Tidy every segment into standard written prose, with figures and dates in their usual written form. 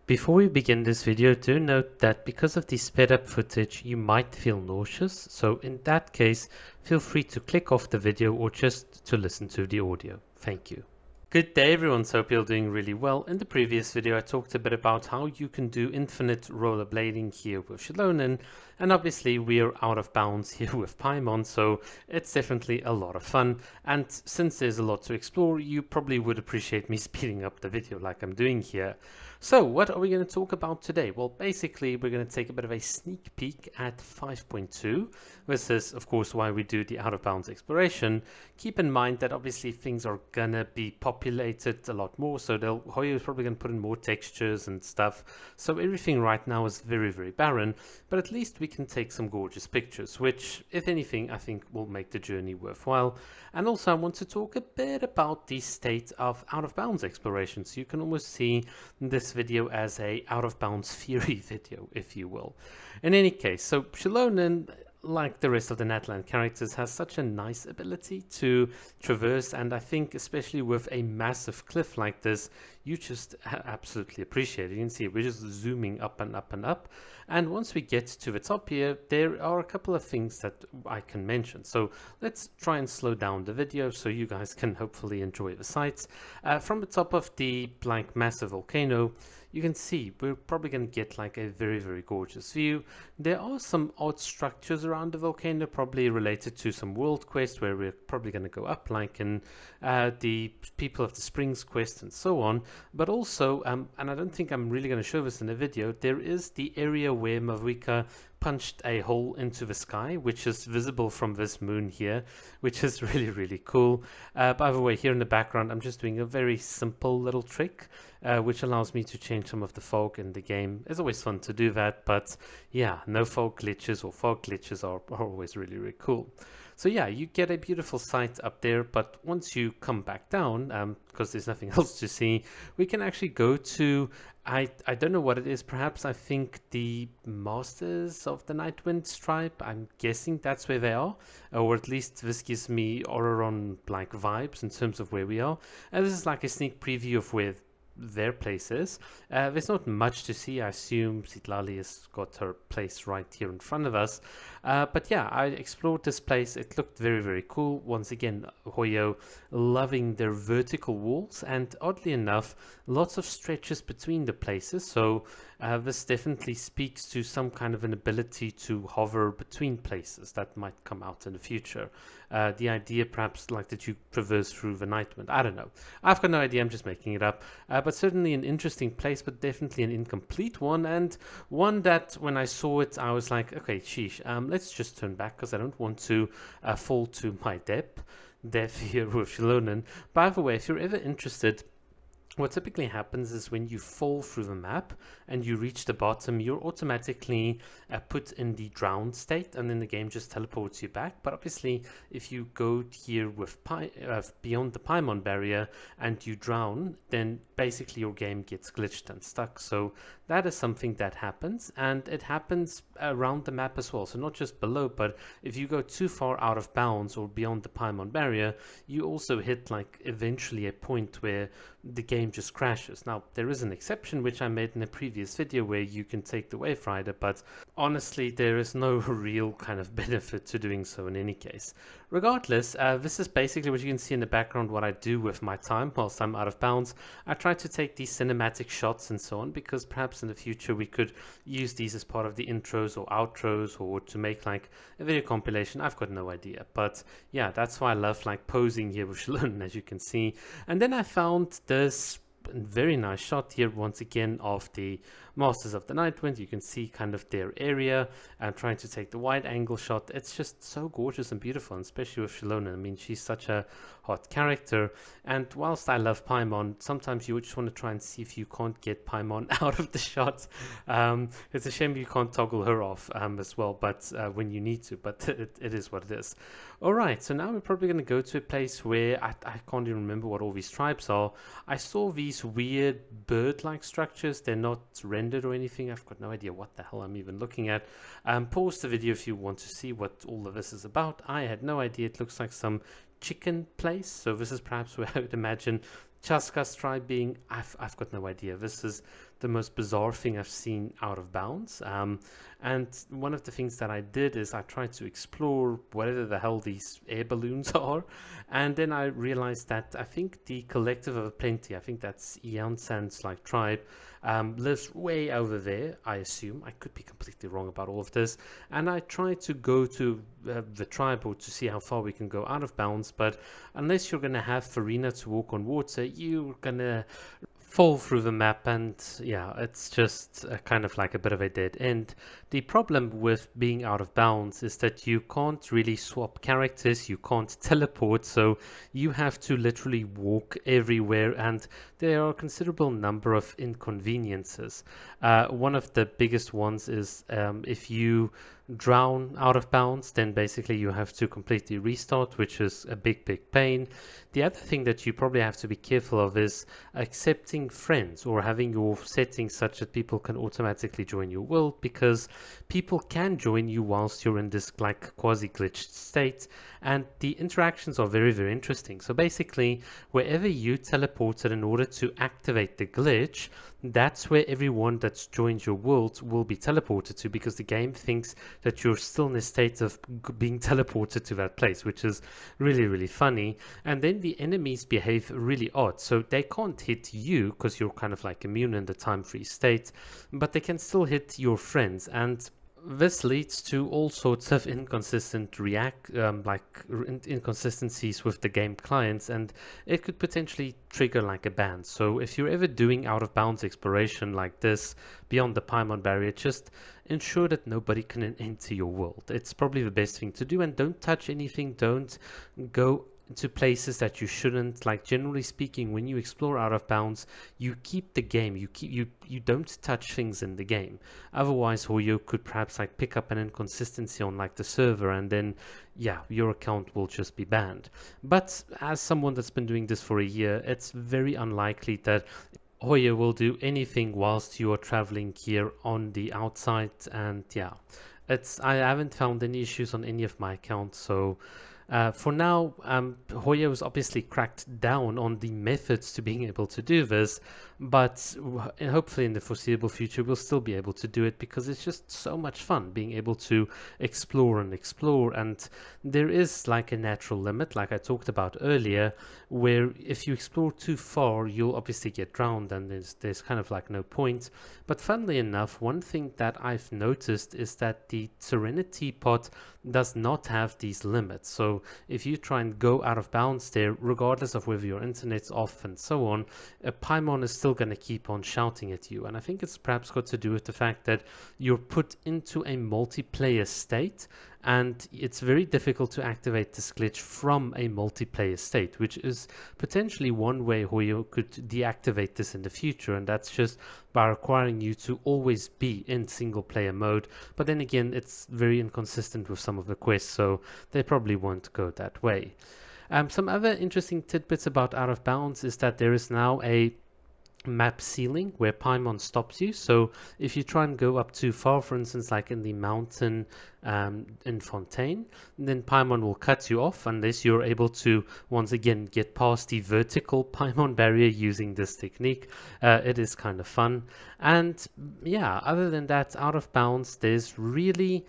Before we begin this video, do note that because of the sped up footage, you might feel nauseous. So in that case, feel free to click off the video or just to listen to the audio. Thank you. Good day everyone, so hope you're doing really well. In the previous video I talked a bit about how you can do infinite rollerblading here with Xilonen, and obviously we're out of bounds here with Paimon, so it's definitely a lot of fun. And since there's a lot to explore, you probably would appreciate me speeding up the video like I'm doing here. So what are we going to talk about today? Well, basically we're going to take a bit of a sneak peek at 5.2. This is of course why we do the out of bounds exploration. Keep in mind that obviously things are gonna be populated a lot more, so Hoyo is probably going to put in more textures and stuff. So everything right now is very, very barren, but at least we can take some gorgeous pictures, which if anything I think will make the journey worthwhile. And also I want to talk a bit about the state of out of bounds exploration, so you can almost see this video as a out of bounds theory video, if you will. In any case, so Xilonen, like the rest of the Natlan characters, has such a nice ability to traverse, and I think especially with a massive cliff like this, you just absolutely appreciate it. You can see we're just zooming up and up and up, and once we get to the top here, there are a couple of things that I can mention. So let's try and slow down the video so you guys can hopefully enjoy the sights. From the top of the massive volcano, you can see we're probably going to get like a very, very gorgeous view. There are some odd structures around the volcano, probably related to some world quest where we're probably going to go up, like in the People of the Springs quest and so on. But also, and I don't think I'm really going to show this in the video, there is the area where Mavuika punched a hole into the sky, which is visible from this moon here, which is really, really cool. By the way, here in the background I'm just doing a very simple little trick which allows me to change some of the fog in the game. It's always fun to do that, but yeah, no fog glitches, or fog glitches are always really, really cool. So yeah, you get a beautiful sight up there, but once you come back down, because there's nothing else to see, we can actually go to, I don't know what it is, perhaps I think the Masters of the Nightwind tribe. I'm guessing that's where they are, or at least this gives me Auroron like vibes in terms of where we are. And this is like a sneak preview of where their places. There's not much to see. I assume Citlali has got her place right here in front of us. But yeah, I explored this place. It looked very, very cool. Once again, Hoyo loving their vertical walls, and oddly enough, lots of stretches between the places. So this definitely speaks to some kind of an ability to hover between places that might come out in the future. The idea perhaps like that you traverse through the Nightwind. I don't know. I've got no idea. I'm just making it up. But certainly an interesting place, but definitely an incomplete one, and one that when I saw it I was like, okay, sheesh, let's just turn back because I don't want to fall to my death here with Xilonen. By the way, if you're ever interested, what typically happens is when you fall through the map and you reach the bottom, you're automatically put in the drowned state, and then the game just teleports you back. But obviously, if you go here with beyond the Paimon barrier and you drown, then basically your game gets glitched and stuck. So that is something that happens, and it happens around the map as well. So not just below, but if you go too far out of bounds or beyond the Paimon barrier, you also hit like eventually a point where the game just crashes. Now there is an exception which I made in a previous video where you can take the Wave Rider, but honestly there is no real kind of benefit to doing so in any case. Regardless, this is basically what you can see in the background, what I do with my time whilst I'm out of bounds. I try to take these cinematic shots and so on, because perhaps in the future we could use these as part of the intros or outros, or to make like a video compilation. I've got no idea, but yeah, that's why I love like posing here with Xilonen, as you can see. And then I found this very nice shot here once again of the Masters of the Nightwind. You can see kind of their area. I'm trying to take the wide angle shot. It's just so gorgeous and beautiful, and especially with Xilonen. I mean, she's such a hot character, and whilst I love Paimon, sometimes you just want to try and see if you can't get Paimon out of the shot. It's a shame you can't toggle her off as well, but when you need to, but it is what it is. Alright, so now we're probably going to go to a place where I can't even remember what all these tribes are. I saw these weird bird-like structures. They're not rendered or anything. I've got no idea what the hell I'm even looking at. Pause the video if you want to see what all of this is about. I had no idea. It looks like some chicken place, so this is perhaps where I would imagine Chaska's tribe being. I've got no idea. This is the most bizarre thing I've seen out of bounds. And one of the things that I did is I tried to explore whatever the hell these air balloons are, and then I realized that I think the Collective of Plenty, I think that's Xilonen like tribe, lives way over there, I assume. I could be completely wrong about all of this. And I tried to go to the tribe or to see how far we can go out of bounds, but unless you're going to have Farina to walk on water, you're going to fall through the map, and yeah, it's just kind of like a bit of a dead end. The problem with being out of bounds is that you can't really swap characters, you can't teleport, so you have to literally walk everywhere, and there are a considerable number of inconveniences. One of the biggest ones is if you drown out of bounds, then basically you have to completely restart, which is a big pain. The other thing that you probably have to be careful of is accepting friends or having your settings such that people can automatically join your world, because people can join you whilst you're in this like quasi glitched state, and the interactions are very interesting. So basically, wherever you teleported in order to activate the glitch, that's where everyone that's joined your world will be teleported to, because the game thinks that you're still in a state of being teleported to that place, which is really funny. And then the enemies behave really odd, so they can't hit you because you're kind of like immune in the time-free state, but they can still hit your friends, and this leads to all sorts of inconsistent inconsistencies with the game clients, and it could potentially trigger like a ban. So if you're ever doing out of bounds exploration like this beyond the Paimon barrier, just ensure that nobody can enter your world. It's probably the best thing to do, and don't touch anything, don't go to places that you shouldn't. Like, generally speaking, when you explore out of bounds, you keep the game, you don't touch things in the game. Otherwise, Hoyo could perhaps like pick up an inconsistency on like the server, and then yeah, your account will just be banned. But as someone that's been doing this for a year, it's very unlikely that Hoyo will do anything whilst you are traveling here on the outside. And yeah, I haven't found any issues on any of my accounts, so for now, Hoyo has obviously cracked down on the methods to being able to do this, but hopefully in the foreseeable future we'll still be able to do it, because it's just so much fun being able to explore, and there is like a natural limit, like I talked about earlier, where if you explore too far you'll obviously get drowned, and there's kind of like no point. But funnily enough, one thing that I've noticed is that the Serenity pot does not have these limits. So if you try and go out of bounds there, regardless of whether your internet's off and so on, a Paimon is still going to keep on shouting at you. And I think it's perhaps got to do with the fact that you're put into a multiplayer state, and it's very difficult to activate this glitch from a multiplayer state, which is potentially one way Hoyo could deactivate this in the future, and that's just by requiring you to always be in single player mode. But then again, it's very inconsistent with some of the quests, so they probably won't go that way. Some other interesting tidbits about Out of Bounds is that there is now a map ceiling where Paimon stops you. So if you try and go up too far, for instance like in the mountain in Fontaine, then Paimon will cut you off unless you're able to once again get past the vertical Paimon barrier using this technique. It is kind of fun. And yeah, other than that, Out of Bounds, there's really,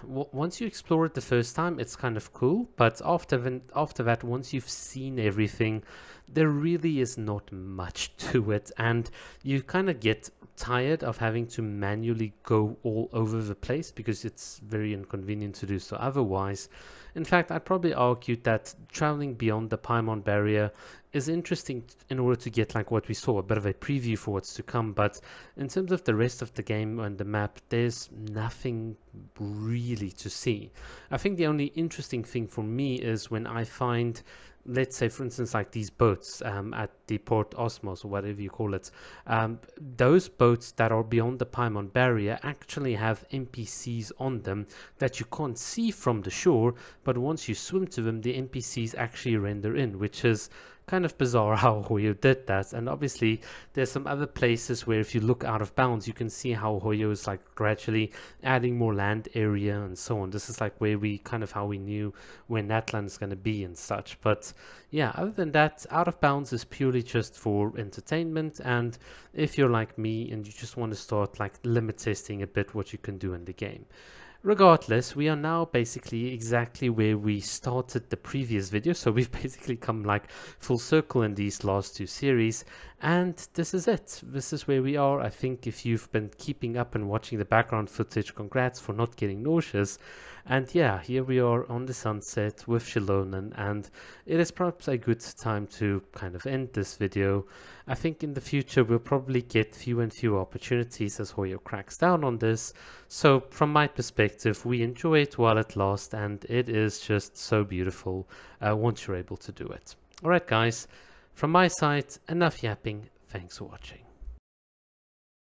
once you explore it the first time, it's kind of cool, but after that, once you've seen everything, there really is not much to it, and you kind of get tired of having to manually go all over the place, because it's very inconvenient to do so otherwise. In fact, I'd probably argue that traveling beyond the Paimon barrier is interesting in order to get like what we saw, a bit of a preview for what's to come. But in terms of the rest of the game and the map, there's nothing really to see. I think the only interesting thing for me is when I find, let's say for instance like these boats at the Port Osmos or whatever you call it, those boats that are beyond the Paimon barrier actually have NPCs on them that you can't see from the shore, but once you swim to them, the NPCs actually render in, which is kind of bizarre how Hoyo did that. And obviously there's some other places where if you look out of bounds, you can see how Hoyo is like gradually adding more land area and so on. This is like where we kind of how we knew where Natlan is going to be and such. But yeah, other than that, out of bounds is purely just for entertainment. And if you're like me and you just want to start like limit testing a bit what you can do in the game. Regardless, we are now basically exactly where we started the previous video, so we've basically come like full circle in these last two series, and this is it. This is where we are. I think if you've been keeping up and watching the background footage, congrats for not getting nauseous. And yeah, here we are on the sunset with Xilonen, and it is perhaps a good time to kind of end this video. I think in the future we'll probably get fewer and fewer opportunities as Hoyo cracks down on this. So from my perspective, we enjoy it while it lasts, and it is just so beautiful once you're able to do it. Alright guys, from my side, enough yapping. Thanks for watching.